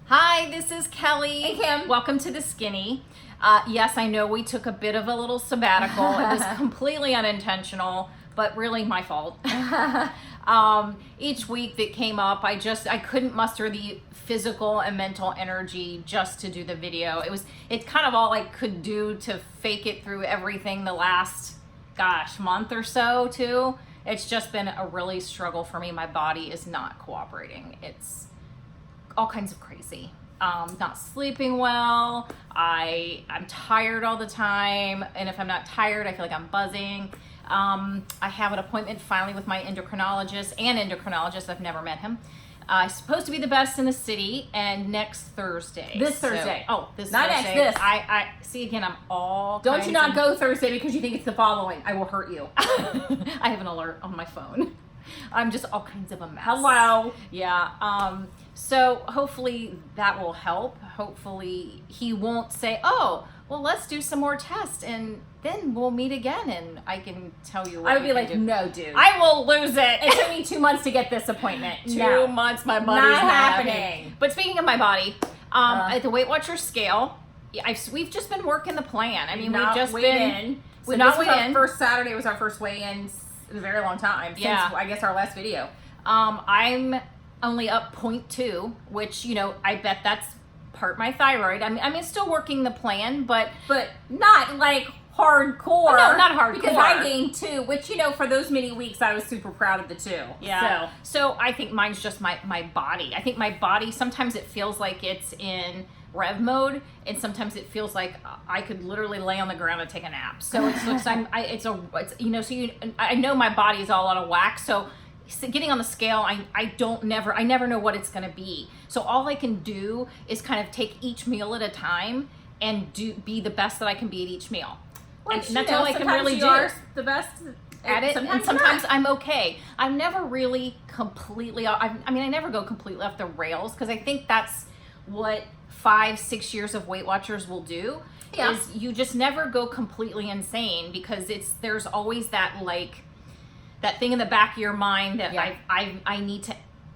Hi, this is Kelly. Hey, Kim. Welcome to The Skinny. Yes, I know we took a bit of a little sabbatical. It was completely unintentional, but really my fault. Each week that came up, I couldn't muster the physical and mental energy just to do the video. It's kind of all I could do to fake it through everything the last, month or so too. It's just been a really struggle for me. My body is not cooperating. It's all kinds of crazy. Not sleeping well. I'm tired all the time. And if I'm not tired, I feel like I'm buzzing. I have an appointment finally with my endocrinologist. I've never met him. He's supposed to be the best in the city, and next Thursday. This Thursday. This Not Thursday. next, this. I see again, I'm all Don't kinds you not of- go Thursday because you think it's the following. I will hurt you. I have an alert on my phone. I'm just all kinds of a mess. Hello. Yeah. So hopefully that will help. Hopefully he won't say, "Oh, well, let's do some more tests and then we'll meet again and I can tell you what I would we be can like, do." no, dude. I will lose it. It took me 2 months to get this appointment. 2 months, my body's Not not happening. But speaking of my body, at the Weight Watchers scale, we've just been working the plan. I mean, Not we've just weighed been in. So we've not this was weighed our in. first Saturday was our first weigh-in in a very long time. Since, Yeah. I guess, our last video. I'm only up 0.2, which, I bet that's part my thyroid. I'm still working the plan, but But not like hardcore. No, not hardcore. Because I gained 2, which, for those many weeks, I was super proud of the 2. yeah. So I think mine's just my body. I think my body, sometimes it feels like it's in rev mode, and sometimes it feels like I could literally lay on the ground and take a nap. So I know my body is all out of whack. So getting on the scale, I never know what it's going to be. So all I can do is kind of take each meal at a time and be the best that I can be at each meal. Which, and that's all I can really you do. are the best At it, and you're sometimes not. I'm okay. I'm never really completely. I never go completely off the rails because I think that's what 5-6 years of Weight Watchers will do. Yeah. Is you just never go completely insane because there's always that that thing in the back of your mind that Yeah. I need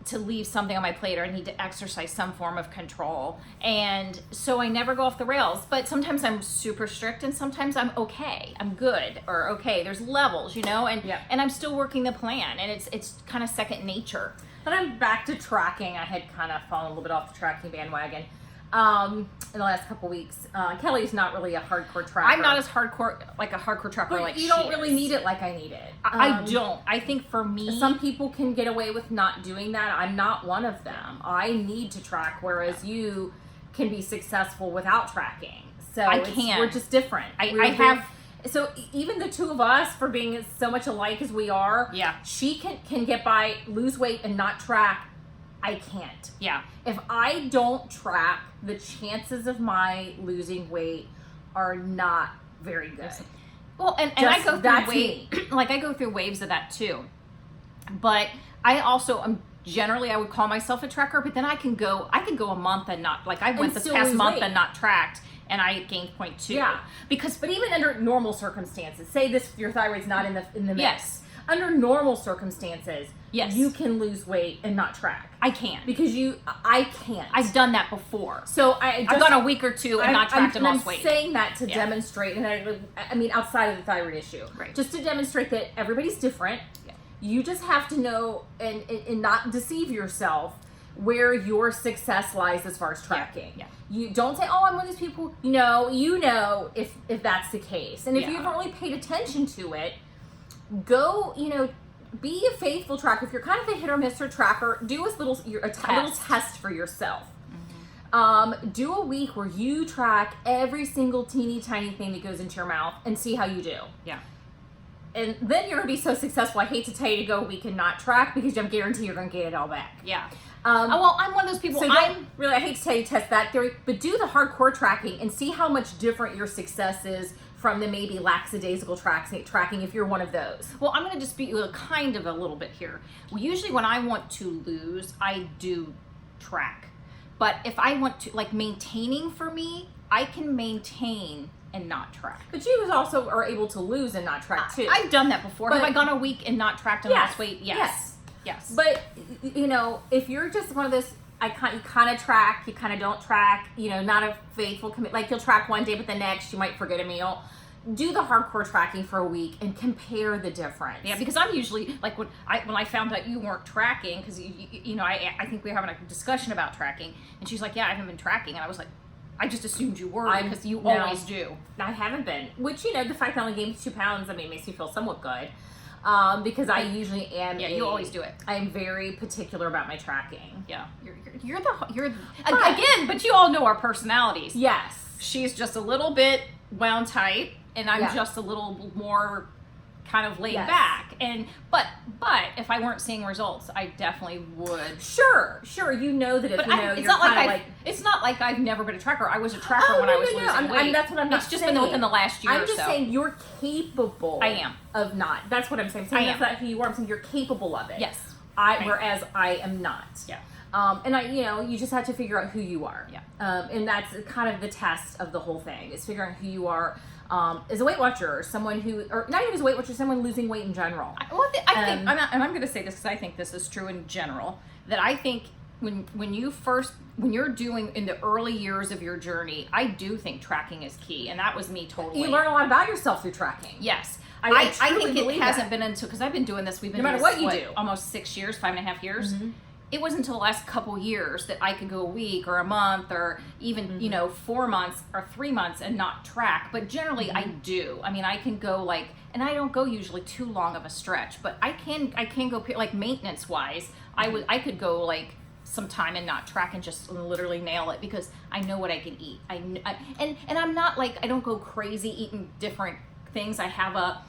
to leave something on my plate, or I need to exercise some form of control. And so I never go off the rails, but sometimes I'm super strict and sometimes I'm okay. I'm good or okay. There's levels, and Yeah. and I'm still working the plan, and it's kind of second nature. But I'm back to tracking. I had kind of fallen a little bit off the tracking bandwagon in the last couple weeks. Kelly's not really a hardcore tracker. I'm not as hardcore tracker But like you she don't really is. need it like I need it. I don't. I think for me, Some people can get away with not doing that. I'm not one of them. I need to track, whereas you can be successful without tracking. So I can't. We're just different. So even the two of us, for being so much alike as we are, Yeah. she can get by, lose weight, and not track. I can't. yeah. If I don't track, the chances of my losing weight are not very good. Well, and I Just go that's through I go through waves of that too. But I also am generally, I would call myself a tracker, but then I can go a month and not, like I went And this still past lose month weight. and not tracked, and I gained 0.2. Yeah. But Even under normal circumstances, say your thyroid's not in the mix. Yes. Under normal circumstances, Yes. you can lose weight and not track I can't. because I can't. I've done that before. So I've gone a week or two and not tracked and lost I'm weight. saying that to Yeah. demonstrate, and I mean outside of the thyroid issue, Right. just to demonstrate that everybody's different. Yeah. You just have to know and not deceive yourself where your success lies as far as tracking. Yeah. You don't say, "Oh, I'm one of these people." You know if that's the case, and if you Yeah. haven't really paid attention to it, go. Be a faithful tracker. If you're kind of a hit or miss tracker, do a little test for yourself. Do a week where you track every single teeny tiny thing that goes into your mouth and see how you do. Yeah. And then you're going to be so successful. I hate to tell you to go a week and not track because I'm guaranteed you're going to get it all back. Yeah. Well, I'm one of those people. So I hate to tell you test that theory, but do the hardcore tracking and see how much different your success is from the maybe lackadaisical tracking if you're one of those. Well, I'm going to dispute you kind of a little bit here. Well, usually when I want to lose, I do track. But if I want to, maintaining for me, I can maintain and not track. But you also are able to lose and not track too. I've done that before. But- Have I gone a week and not tracked and lost weight? Yes. But, if you're just one of those, you kind of track, you kind of don't track, you know, not a faithful commit. Like you'll track one day, but the next you might forget a meal. Do the hardcore tracking for a week and compare the difference. Yeah, because I'm usually like when I found out you weren't tracking, because you know I think we were having a discussion about tracking, and she's like, yeah, I haven't been tracking, and I was like, I just assumed you were because you always do. I haven't been, which, you know, the fact that I only gained 2 pounds, I mean, makes me feel somewhat good. Because I usually am. Yeah, you always do it. I'm very particular about my tracking. Yeah, but you all know our personalities. Yes, she's just a little bit wound tight, and I'm just a little more kind of laid back. And but if I weren't seeing results, I definitely would. Sure. You know that if but you know, it's you're not kind like of it's not like I've never been a tracker. I was a tracker when I was losing weight. That's what I'm not It's just saying. been within the last year. I'm just saying you're capable. I am of not. That's what I'm saying. That's not who you are. I'm saying you're capable of it. Yes. Whereas I am not. Yeah. And you just have to figure out who you are. Yeah. And that's kind of the test of the whole thing, is figuring out who you are as a Weight Watcher, or someone who, or not even as a Weight Watcher, someone losing weight in general. I think, and I'm going to say this because I think this is true in general, that I think when you're doing in the early years of your journey, I do think tracking is key, and that was me totally. You learn a lot about yourself through tracking. Yes. I think it hasn't been until, because I've been doing this, we've been no matter doing what this, you do, almost 6 years, 5.5 years. Mm-hmm. It wasn't until the last couple years that I could go a week or a month or even, 4 months or 3 months and not track. But generally I do. I mean, I can go and I don't go usually too long of a stretch, but I can go like maintenance wise. I could go some time and not track and just literally nail it, because I know what I can eat. And I'm not I don't go crazy eating different things. I have a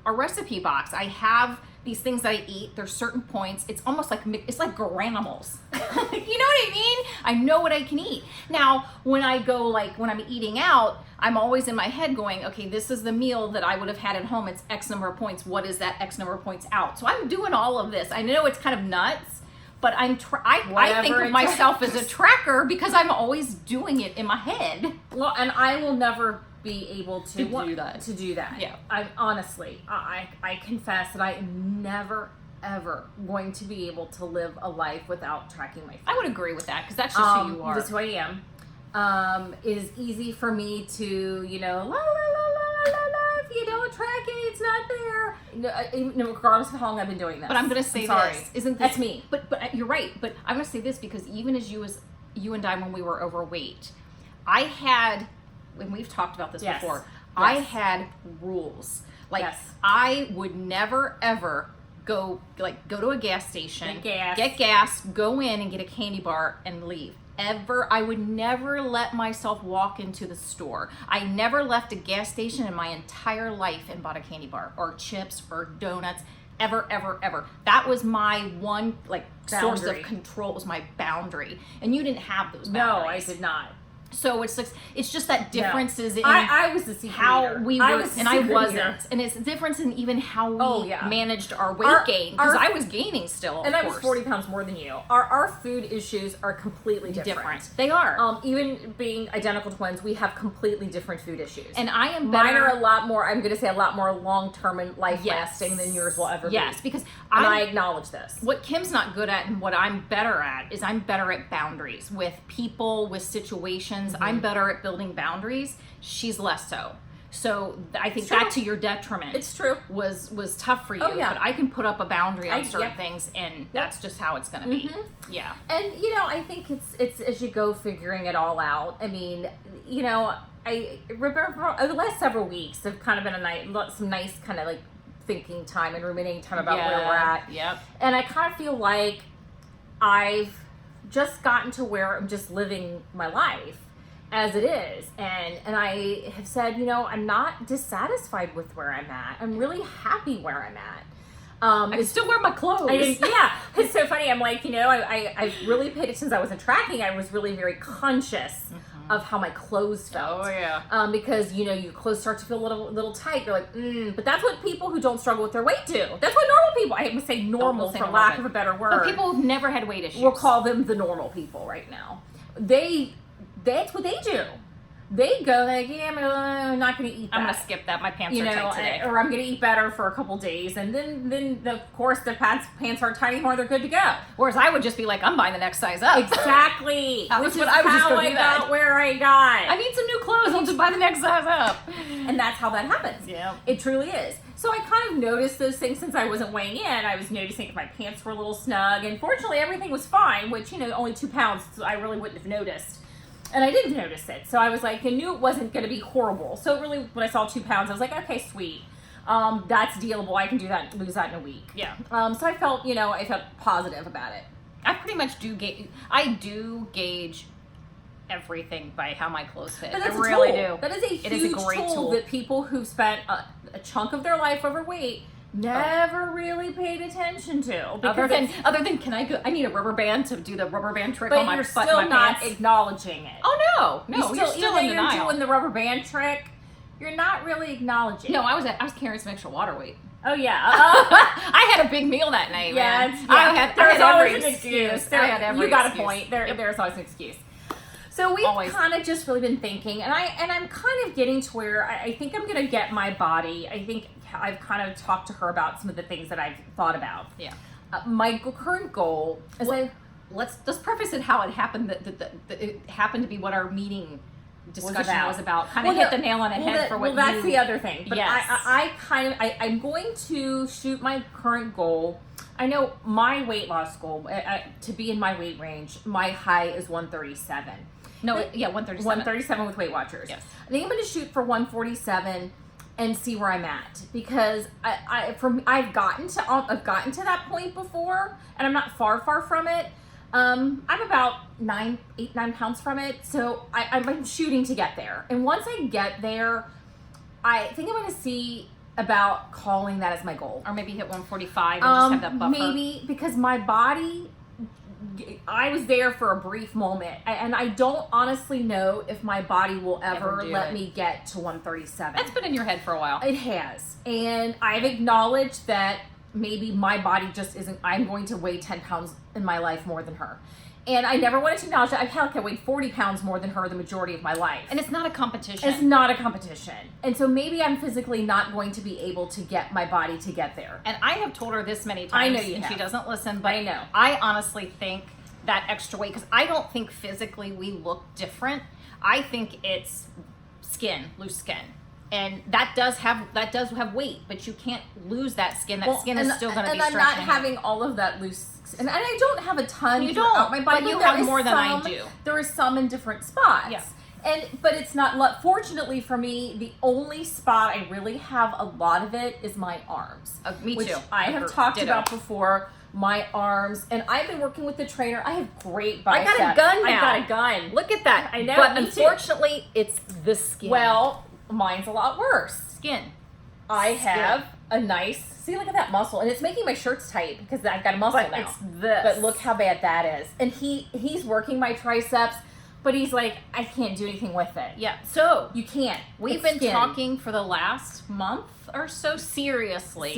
recipe box. I have these things that I eat. There's certain points. It's almost like granimals. You know what I mean? I know what I can eat. Now, when I go when I'm eating out, I'm always in my head going, okay, this is the meal that I would have had at home. It's X number of points. What is that X number of points out? So I'm doing all of this. I know it's kind of nuts, but I think of myself as a tracker because I'm always doing it in my head. Well, and I will never be able to do that. Yeah. I confess that I am never ever going to be able to live a life without tracking my food. I would agree with that, because that's just who you are. That's who I am. It is easy for me to, la la la la la la. If you don't track it, it's not there. Regardless of how long I've been doing this. But I'm going to say this. Isn't this, that's me. But you're right. But I'm going to say this, because even as you and I, when we were overweight, I had, and we've talked about this before, I had rules. I would never ever go to a gas station, get gas, go in and get a candy bar and leave. I would never let myself walk into the store. I never left a gas station in my entire life and bought a candy bar or chips or donuts. Ever. That was my one source of control. It was my boundary. And you didn't have those boundaries. No, I did not. So it's just that differences in I was the secret how eater. we were, I wasn't, and it's a difference in even how we managed our weight gain, because I was gaining still, and I was 40 pounds more than you. Our food issues are completely different. They are. Even being identical twins, we have completely different food issues. And I am better. Mine are a lot more. I'm going to say a lot more long-term and life-lasting than yours will ever be. Yes, because I acknowledge this. What Kim's not good at, and what I'm better at, is I'm better at boundaries with people, with situations. I'm better at building boundaries. She's less so. So I think that, to your detriment, it's true, was tough for you. Oh, yeah. But I can put up a boundary on certain things, and that's just how it's going to be. Yeah. And I think it's as you go figuring it all out. I mean, I remember over the last several weeks have kind of been some nice kind of thinking time and ruminating time about where we're at. Yep. And I kind of feel like I've just gotten to where I'm just living my life as it is, and I have said, I'm not dissatisfied with where I'm at. I'm really happy where I'm at. I can still wear my clothes. It's so funny. I'm I really paid attention. Since I wasn't tracking, I was really very conscious of how my clothes felt. Oh yeah. Because your clothes start to feel a little tight. You're like, but that's what people who don't struggle with their weight do. That's what normal people. I would say normal for lack of a better word. But people who've never had weight issues. We'll call them the normal people right now. That's what they do. they go like, yeah, I'm not going to eat that. I'm going to skip that. My pants are tight today. Or I'm going to eat better for a couple days. And then of course, the pants are tiny more, they're good to go. Whereas I would just be like, I'm buying the next size up. Exactly. That Which was is what I would just how go I do that. got where I got. I need some new clothes. I'll just buy the next size up. And that's how that happens. Yeah. It truly is. So I kind of noticed those things since I wasn't weighing in. I was noticing if my pants were a little snug. And fortunately, everything was fine, which, only 2 pounds, so I really wouldn't have noticed. And I didn't notice it. So I was like, I knew it wasn't going to be horrible. So really, when I saw 2 pounds, I was like, okay, sweet. That's dealable. I can do that, lose that in a week. Yeah. So I felt, I felt positive about it. I pretty much do gauge everything by how my clothes fit. But that's I really tool. do. That is a huge tool that people who've spent a chunk of their life overweight never really paid attention to. Other than can I go? I need a rubber band to do the rubber band trick but on my you're butt still and my not pants. acknowledging it. Oh no, you're still in you're denial. doing the rubber band trick. You're not really acknowledging. No, I was carrying some extra water weight. Oh yeah. I had a big meal that night. Yeah, man. There's always every an excuse. I had every You got excuse. a point. There's always an excuse. So we've kind of just really been thinking, and I'm kind of getting to where I think I'm going to get my body. I think I've kind of talked to her about some of the things that I've thought about. Yeah. My current goal is let's preface it how it happened. That it happened to be what our meeting discussion was about. Kind of hit the nail on the head for what. Well, that's the other thing. But yes. I'm going to shoot my current goal. I know my weight loss goal to be in my weight range. My high is 137. No, 137. 137 with Weight Watchers. Yes. I think I'm going to shoot for 147 and see where I'm at, because I've gotten to that point before, and I'm not far from it. I'm about 8-9 pounds from it, so I'm shooting to get there. And once I get there, I think I'm going to see about calling that as my goal, or maybe hit 145 and just have that buffer. Maybe, because my body, I was there for a brief moment, and I don't honestly know if my body will ever let me get to 137. That's been in your head for a while. It has. And I've acknowledged that maybe my body just isn't, I'm going to weigh 10 pounds in my life more than her. And I never wanted to acknowledge that. I weighed 40 pounds more than her the majority of my life. And it's not a competition. It's not a competition. And so maybe I'm physically not going to be able to get my body to get there. And I have told her this many times. I know you and have. She doesn't listen, but I know. I honestly think that extra weight, because I don't think physically we look different. I think it's loose skin. And that does have weight, but you can't lose that skin. That skin is still going to be stretching. And I'm not having all of that loose. And I don't have a ton. You don't. My body, but you have more than I do. There is some in different spots. Yeah. But it's not. Fortunately for me, the only spot I really have a lot of it is my arms. Me which too. I have talked about before. My arms, and I've been working with the trainer. I have great biceps. I got a gun now. I got a gun. Look at that. I know. But unfortunately, it's the skin. Well, mine's a lot worse. Skin. I have a nice, see, look at that muscle, and it's making my shirts tight because I've got a muscle now. It's this. But look how bad that is. And he's working my triceps, but he's like, I can't do anything with it. Yeah. So you can't. We've been talking for the last month or so seriously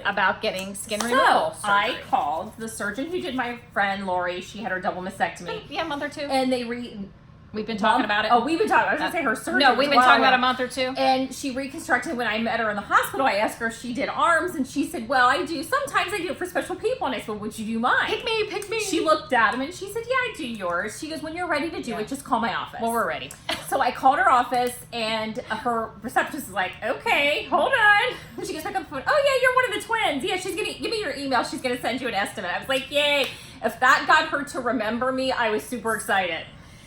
about getting skin removal surgery. I called the surgeon who did my friend Lori. She had her double mastectomy. Yeah, a month or two. And we've been talking about it. Oh, we've been talking. I was going to say her surgery. No, we've been talking about a month or two. And she reconstructed. When I met her in the hospital, I asked her if she did arms, and she said, well, I do. Sometimes I do it for special people. And I said, would you do mine? Pick me. She looked at him, and she said, yeah, I do yours. She goes, when you're ready to do it, just call my office. Well, we're ready. So I called her office, and her receptionist is like, okay, hold on. And she goes back on the phone. Oh, yeah, you're one of the twins. Yeah, she's going to give me your email. She's going to send you an estimate. I was like, yay. If that got her to remember me, I was super excited.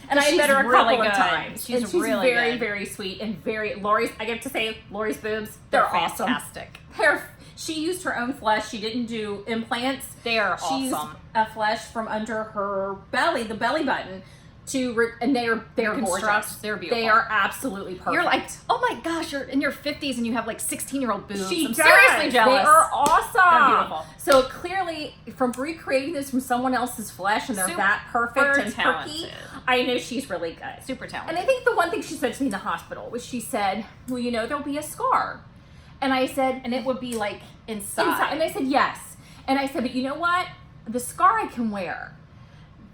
And I met her a couple of times. She's really very, good. very sweet and Lori's, I get to say, Lori's boobs, they're awesome. Fantastic. She used her own flesh. She didn't do implants. They are awesome. She used a flesh from under her belly, the belly button, and they're gorgeous. They're beautiful. They are absolutely perfect. You're like, oh my gosh, you're in your 50s and you have like 16-year-old boobs. I'm seriously jealous. They are awesome. They're beautiful. So clearly, from recreating this from someone else's flesh, and they're that perfect and perky, I know she's really good. Super talented. And I think the one thing she said to me in the hospital was, she said, well, there'll be a scar. And I said, and it would be like inside. And I said, yes. And I said, but you know what? The scar I can wear.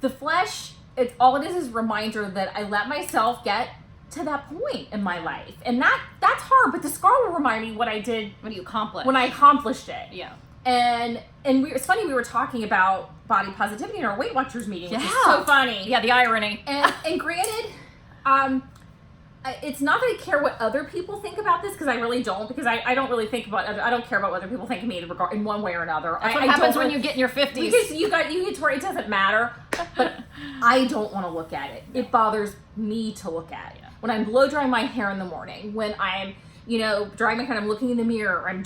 The flesh, all it is a reminder that I let myself get to that point in my life. And that's hard, but the scar will remind me what I did When you accomplish. when I accomplished it. Yeah. And it's funny, we were talking about body positivity in our Weight Watchers meeting, which is Yeah. so funny. Yeah, the irony. And granted, it's not that I care what other people think about this, because I really don't, because I don't really think about I don't care about what other people think of me in one way or another. That's what I happens don't when you get in your 50s. Because you get to where it doesn't matter, but I don't want to look at it. It bothers me to look at it. Yeah. When I'm blow drying my hair in the morning, when I'm, drying my hair, I'm looking in the mirror, I'm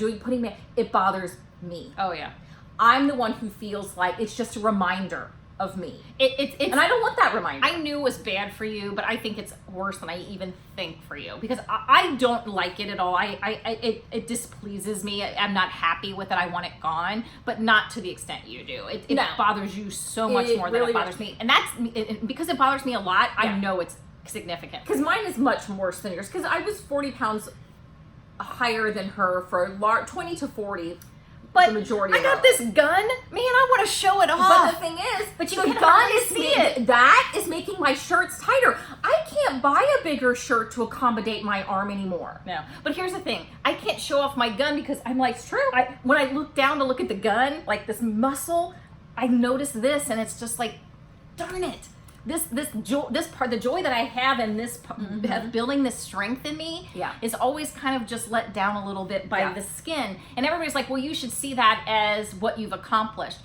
it bothers me. Oh, yeah. I'm the one who feels like it's just a reminder of me. It's And I don't want that reminder. I knew it was bad for you, but I think it's worse than I even think for you, because I don't like it at all. It displeases me. I'm not happy with it. I want it gone, but not to the extent you do. It No. bothers you so much more really than it bothers me. And that's because it bothers me a lot. Yeah. I know it's significant. Because mine is much worse than yours. Because I was 40 pounds higher than her for 20 to 40. But the majority I of got our this gun, man. I want to show it But off. the thing is, But you the can gun hardly is see it. That is making my shirts tighter. I can't buy a bigger shirt to accommodate my arm anymore. No, but here's the thing: I can't show off my gun because I'm like, It's true. when I look down to look at the gun, like this muscle, I notice this, and it's just like, darn it! The joy that I have in this of building this strength in me, Yeah. is always kind of just let down a little bit by Yeah. the skin, and everybody's like, well, you should see that as what you've accomplished,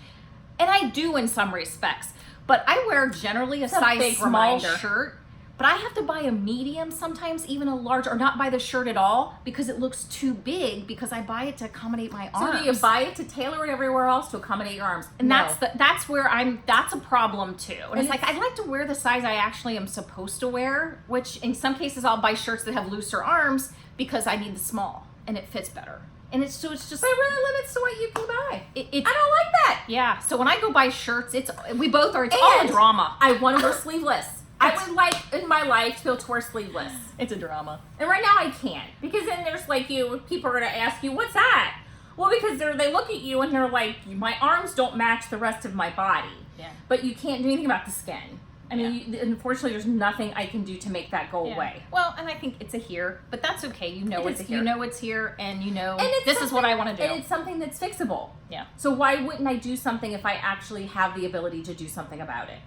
and I do in some respects, but I wear generally a a size big small reminder. shirt. But I have to buy a medium, sometimes even a large, or not buy the shirt at all because it looks too big, because I buy it to accommodate my arms. So do you buy it to tailor it everywhere else to accommodate your arms? And No. that's where that's a problem too. And it's like, it's- I'd like to wear the size I actually am supposed to wear, which in some cases I'll buy shirts that have looser arms because I need the small and it fits better. And it's just, But it really limits to what you can buy. it's, I don't like that. yeah. So when I go buy shirts, it's all a And drama. I want to wear sleeveless. I would like in my life to be able to wear sleeveless. It's a drama. And right now I can't, because then there's people are going to ask you, what's that? Well, because they look at you and they're like, my arms don't match the rest of my body. Yeah. But you can't do anything about the skin. I mean, unfortunately, there's nothing I can do to make that go Yeah. away. Well, and I think it's a here, but that's okay. You know It is it's here. you know it's here, and you know And it's this is what I want to do. And it's something that's fixable. Yeah. So why wouldn't I do something if I actually have the ability to do something about it?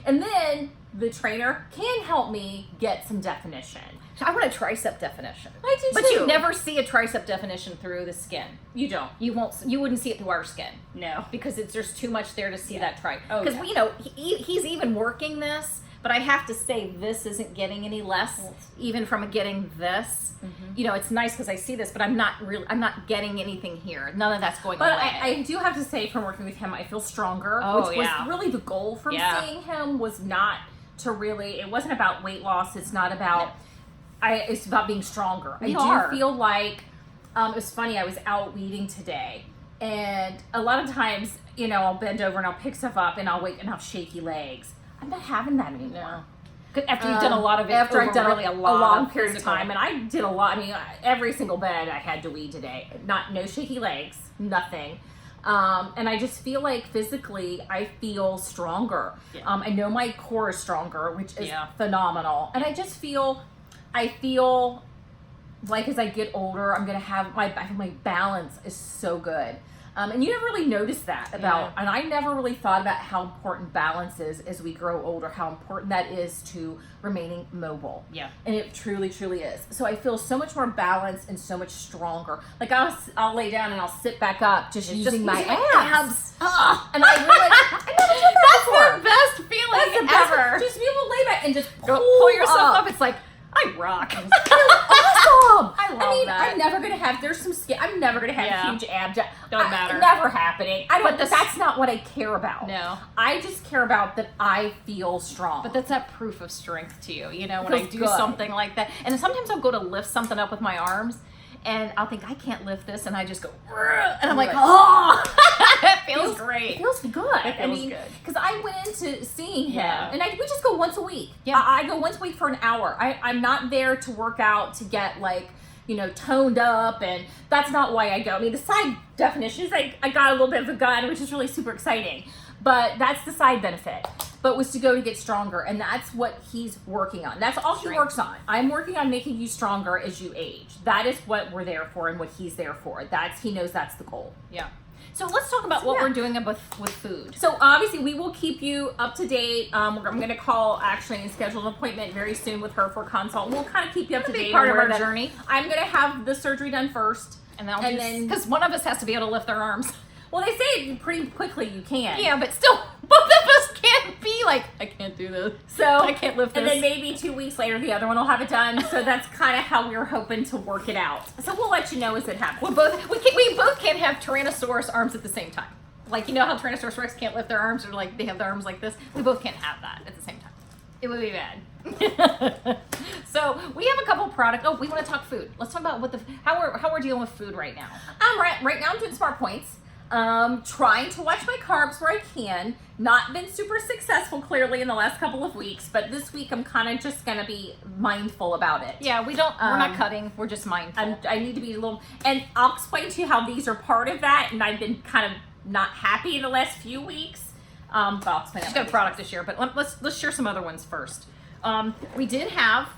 And then the trainer can help me get some definition. I want a tricep definition. I do But too. you never see a tricep definition through the skin. You don't. You wouldn't see it through our skin. No. Because there's too much there to see Yeah. that tricep. Oh, Because yeah. he's even working this, but I have to say this isn't getting any less, even from getting this. Mm-hmm. It's nice because I see this, but I'm not getting anything here. None of that's going But away. I do have to say, from working with him, I feel stronger, Oh, which yeah. was really the goal from Yeah. seeing him, was not to really, it wasn't about weight loss, it's not about, it's about being stronger. We I are. do feel like, it was funny, I was out weeding today, and a lot of times, I'll bend over and I'll pick stuff up and I'll wait and I'll have shaky legs. I'm not having that anymore. No. After you've done a lot of it, After I've done really a lot long of period of physical. time, and I did a lot. I mean, every single bed I had to weed today. No shaky legs, nothing. And I just feel like physically I feel stronger. Yeah. I know my core is stronger, which is Yeah. phenomenal. And I feel like as I get older, I'm gonna have my balance is so good. And you never really notice that about, and I never really thought about how important balance is as we grow older, how important that is to remaining mobile. Yeah. And it truly, truly is. So I feel so much more balanced and so much stronger. Like I'll lay down and I'll sit back up just using my abs. And I realize I never did that before. That's the best feeling That's the best. ever. Just be able to lay back and just Pull yourself up. It's like, I rock. Awesome. I love mean, that. I'm never gonna have. There's some skin. I'm never gonna have Yeah. huge abs. Don't matter. Never happening. I don't. But That's not what I care about. No. I just care about that I feel strong. But that's that proof of strength to you, when I Feels do good. something like that. And then sometimes I'll go to lift something up with my arms, and I'll think I can't lift this, and I just go, "Rrr," and I'm like, Right. oh, it feels It great. feels good. It feels good. Because I went into seeing him, Yeah. and we just go once a week. Yeah. I go once a week for an hour. I'm not there to work out to get toned up, and that's not why I go. I mean, the side definition is I got a little bit of a gun, which is really super exciting, but that's the side benefit. but was to go to get stronger, and that's what he's working on. That's all he works on. I'm working on making you stronger as you age. That is what we're there for and what he's there for. He knows that's the goal. Yeah. So let's talk about what we're doing with food. So obviously we will keep you up to date. I'm going to call actually and schedule an appointment very soon with her for a consult. We'll kind of keep you up to date. Part of our journey. I'm going to have the surgery done first. And then, because one of us has to be able to lift their arms. Well, they say pretty quickly you can. Yeah, but still, both of us can't be like, I can't do this. So I can't lift this. And then maybe 2 weeks later, the other one will have it done. So that's kind of how we're hoping to work it out. So we'll let you know as it happens. We both can't have Tyrannosaurus arms at the same time. Like, you know how Tyrannosaurus Rex can't lift their arms, or like they have their arms like this? We both can't have that at the same time. It would be bad. So we have a couple products. Oh, we want to talk food. Let's talk about how we're dealing with food right now. Right now I'm doing Smart Points. Trying to watch my carbs where I can. Not been super successful clearly in the last couple of weeks, but this week I'm kind of just gonna be mindful about it. Yeah, we're not cutting. We're just mindful. I need to be a little, and I'll explain to you how these are part of that. And I've been kind of not happy the last few weeks. But I'll explain. She's got a product this year, but let's share some other ones first. We did have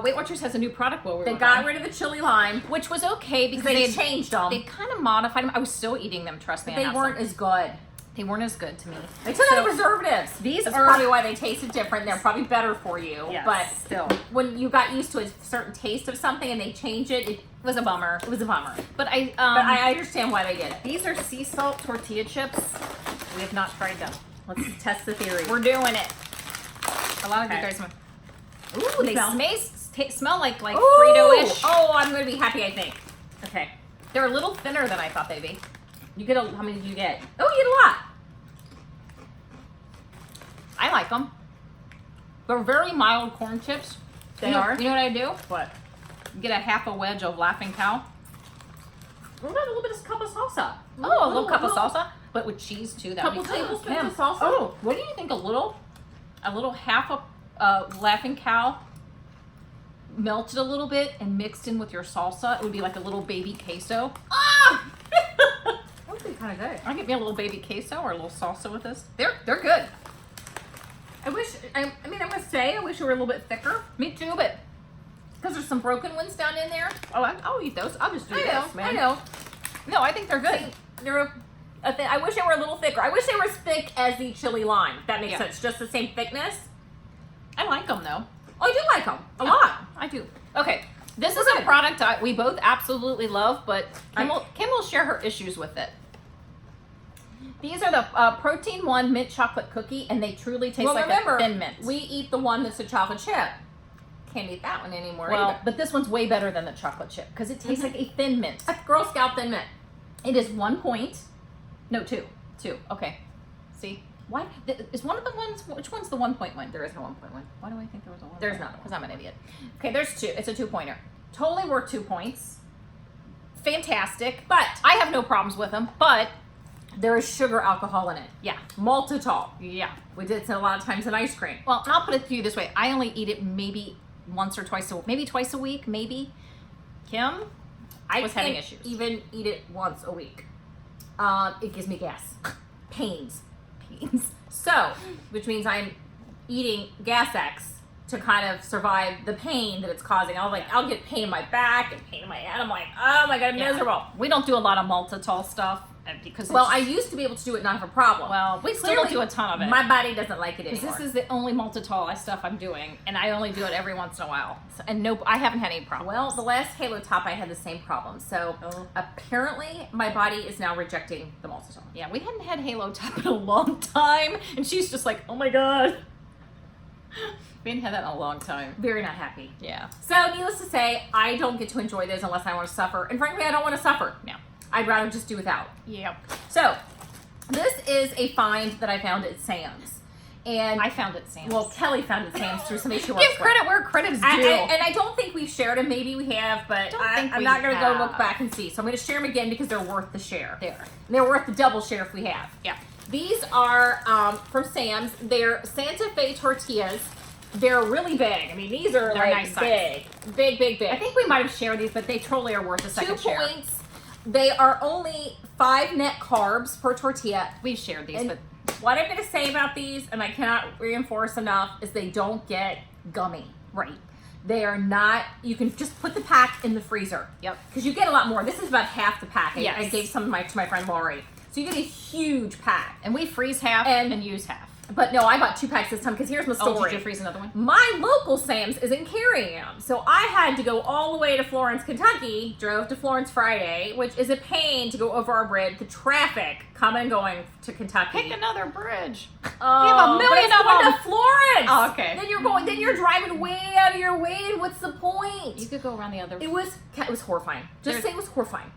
Weight Watchers has a new product. They got rid of the chili lime, which was okay because they changed them. They kind of modified them. I was still eating them. Trust me, they weren't as good. They weren't as good to me. They took out the preservatives. That's probably why they tasted different. They're probably better for you. Yes, but still, when you got used to a certain taste of something and they change it, it was a bummer. It was a bummer. But I understand why they did it. These are sea salt tortilla chips. We have not tried them. Let's test the theory. We're doing it. A lot of you guys. Ooh, they smell like Frito-ish. Oh, I'm going to be happy, I think. Okay. They're a little thinner than I thought they'd be. How many do you get? Oh, you get a lot. I like them. They're very mild corn chips. They are. You know what I do? What? Get a half a wedge of Laughing Cow. What about a little bit of cup of salsa? Oh, a little cup of salsa, but with cheese too. That couple tablespoons of salsa. Oh, what do you think? A little half a Laughing Cow, melted a little bit and mixed in with your salsa. It would be like a little baby queso. Ah! That would be kind of good. I'll get me a little baby queso or a little salsa with this. They're good. I must say, I wish they were a little bit thicker. Me too, but because there's some broken ones down in there. Oh, I'll eat those. I'll just do this, man. I know. No, I think they're good. See, I wish they were a little thicker. I wish they were as thick as the chili lime. If that makes sense. Just the same thickness. I like them though. Oh, I do like them a lot. I do. Okay, this is a product we both absolutely love, but Kim will share her issues with it. These are the Protein 1 mint chocolate cookie, and they truly taste like a Thin Mint. We eat the one that's a chocolate chip. Can't eat that one anymore either. But this one's way better than the chocolate chip because it tastes like a Thin Mint. A Girl Scout Thin Mint. It is 1 point. No, 2. 2. Okay. See? Why? Is one of the ones, which one's the 1.1? There is no 1.1. Why do I think there was a 1? There's not. Because I'm an idiot. Okay, there's 2. It's a 2-pointer. Totally worth 2 points. Fantastic. But I have no problems with them, but there is sugar alcohol in it. Yeah. Maltitol. Yeah. We did it a lot of times in ice cream. Well, and I'll put it to you this way. I only eat it maybe once or twice twice a week, maybe. Kim was having issues. Even eat it once a week. It gives me gas. Pains. So, which means I'm eating Gas-X to kind of survive the pain that it's causing. I'll get pain in my back and pain in my head. I'm like, oh my God, I'm miserable. We don't do a lot of maltitol stuff because I used to be able to do it, not have a problem. Well, we still don't do a ton of it. My body doesn't like it anymore. Because this is the only maltitol stuff I'm doing, and I only do it every once in a while. And I haven't had any problems. Well, the last Halo Top I had the same problem. So apparently my body is now rejecting the maltitol. Yeah, we hadn't had Halo Top in a long time, and she's just like, oh my God. We hadn't had that in a long time. Very not happy. Yeah. So needless to say, I don't get to enjoy those unless I want to suffer. And frankly, I don't want to suffer. No. I'd rather just do without. Yep. So this is a find that I found at Sam's. And I found it at Sam's. Well, Kelly found it at Sam's through somebody she works with. Give credit where credit's due. And I don't think we've shared them. Maybe we have, but I'm not going to go look back and see. So I'm going to share them again because they're worth the share. They're worth the double share if we have. Yeah. These are from Sam's. They're Santa Fe tortillas. They're really big. I mean, these are They're like nice big. I think we might have shared these, but they totally are worth a second 2 share. points. They are only 5 net carbs per tortilla. We've shared these, but what I'm going to say about these, and I cannot reinforce enough, is they don't get gummy. Right. They are not, you can just put the pack in the freezer. Yep. Because you get a lot more. This is about half the pack. Yes. I gave some to my friend Lori. So you get a huge pack. And we freeze half and use half. But no, I bought 2 packs this time because here's my story. Oh, did you freeze another one? My local Sam's isn't carrying them. So I had to go all the way to Florence, Kentucky, drove to Florence Friday, which is a pain to go over our bridge. The traffic coming and going to Kentucky. Pick another bridge. Oh, we have a million but it's of going them. to Florence. Oh, okay. Then you're driving way out of your way. What's the point? You could go around the other. It was horrifying. Just say it was horrifying.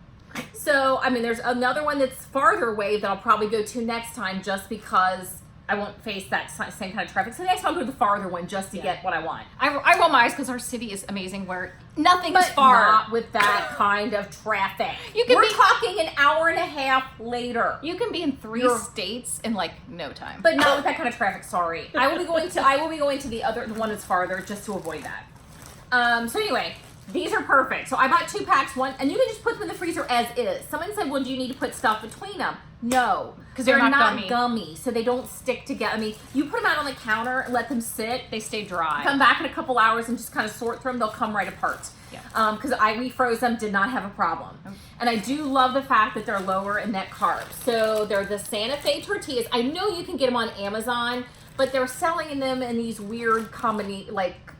So, I mean, there's another one that's farther away that I'll probably go to next time just because I won't face that same kind of traffic. So next time I'll go to the farther one just to get what I want. I roll my eyes because our city is amazing where nothing But is far. not with that kind of traffic. We're talking an hour and a half later. You can be in 3 states in like no time. But not with that kind of traffic, sorry. I will be going to the one that's farther just to avoid that. So anyway, these are perfect. So I bought 2 packs, and you can just put them in the freezer as is. Someone said, well, do you need to put stuff between them? No, because they're not gummy, so they don't stick together. I mean, you put them out on the counter and let them sit. They stay dry. Come back in a couple hours and just kind of sort through them. They'll come right apart. Yeah. Because I refroze them, did not have a problem. And I do love the fact that they're lower in net carbs. So they're the Santa Fe tortillas. I know you can get them on Amazon, but they're selling them in these weird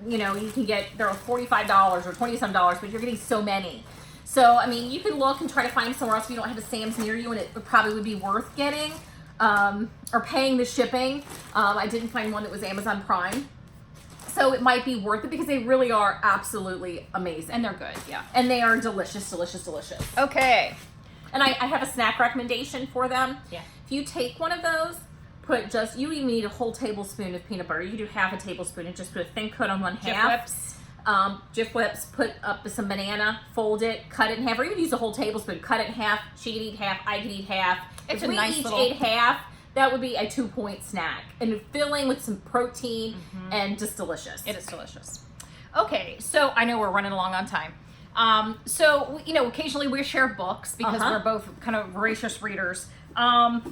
you can get, they're $45 or $27, but you're getting so many. So, I mean, you can look and try to find somewhere else if you don't have a Sam's near you, and it probably would be worth getting or paying the shipping. I didn't find one that was Amazon Prime. So it might be worth it because they really are absolutely amazing. And they're good, yeah. And they are delicious, delicious, delicious. Okay. And I have a snack recommendation for them. Yeah. If you take one of those, you don't even need a whole tablespoon of peanut butter. You do half a tablespoon and just put a thin coat on one half. Jif Whips, put up some banana, fold it, cut it in half, or even use a whole tablespoon, cut it in half. She could eat half, I could eat half. It's if a we nice each little... ate half, that would be a 2-point snack. And filling with some protein and just delicious. It is delicious. Okay, so I know we're running along on time. So, occasionally we share books because we're both kind of voracious readers. I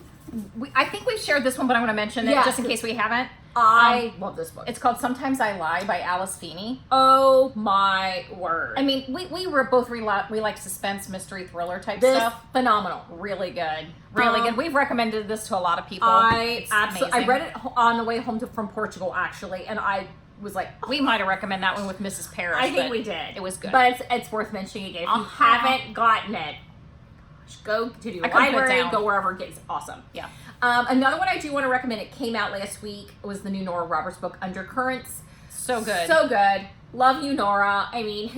think we've shared this one, but I want to mention it just in case we haven't. I love this book. It's called Sometimes I Lie by Alice Feeney. Oh my word. I mean, we were both, we like suspense, mystery, thriller type this stuff. Phenomenal. Really good. Really good. We've recommended this to a lot of people. I read it on the way home from Portugal, actually, and I was like, we might have recommended that one with Mrs. Paris. I think we did. It was good. But it's worth mentioning again. If you haven't gotten it, go to the library, go wherever it gets awesome. Yeah. Another one I do want to recommend, it came out last week, was the new Nora Roberts book, Undercurrents. So good. So good. Love you, Nora. I mean,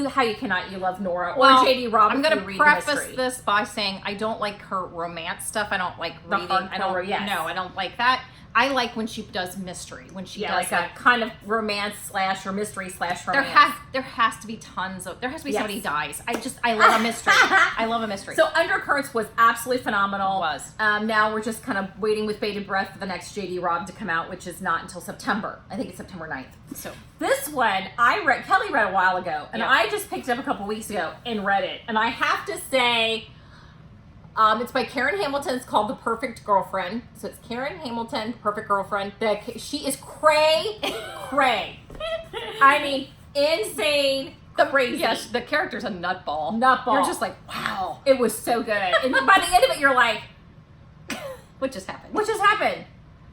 how you cannot you love Nora or J.D. Roberts? I'm going to preface this by saying I don't like her romance stuff. I don't like reading. I don't like that. I like when she does mystery. When she does like a kind of romance / or mystery / romance. There has to be somebody dies. I love a mystery. I love a mystery. So Undercurrents was absolutely phenomenal. It was. Now we're just kind of waiting with bated breath for the next J.D. Rob to come out, which is not until September. I think it's September 9th. So this one Kelly read a while ago, and I just picked it up a couple weeks ago and read it. And I have to say, it's by Karen Hamilton. It's called The Perfect Girlfriend. So it's Karen Hamilton, Perfect Girlfriend. She is cray. I mean, insane, crazy. Yes, the character's a nutball. You're just like, wow. It was so good. And by the end of it, you're like, what just happened?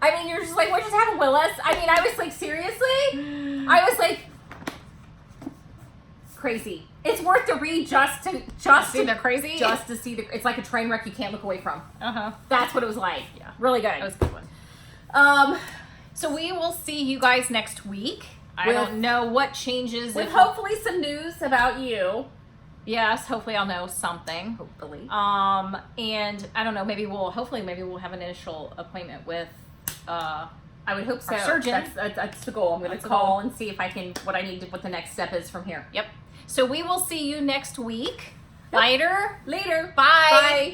I mean, you're just like, what just happened, Willis? I mean, I was like, seriously? I was like, crazy. It's worth to read just to see the crazy. Just to see it's like a train wreck you can't look away from. That's what it was like. Yeah, really good. That was a good one. So we will see you guys next week. I don't know what changes. With hopefully some news about you. Yes, hopefully I'll know something. Hopefully. And I don't know. Maybe we'll have an initial appointment with. I would hope so. Surgeon. That's the goal. I'm going to call and see if I can what the next step is from here. Yep. So we will see you next week. Later. Bye. Bye.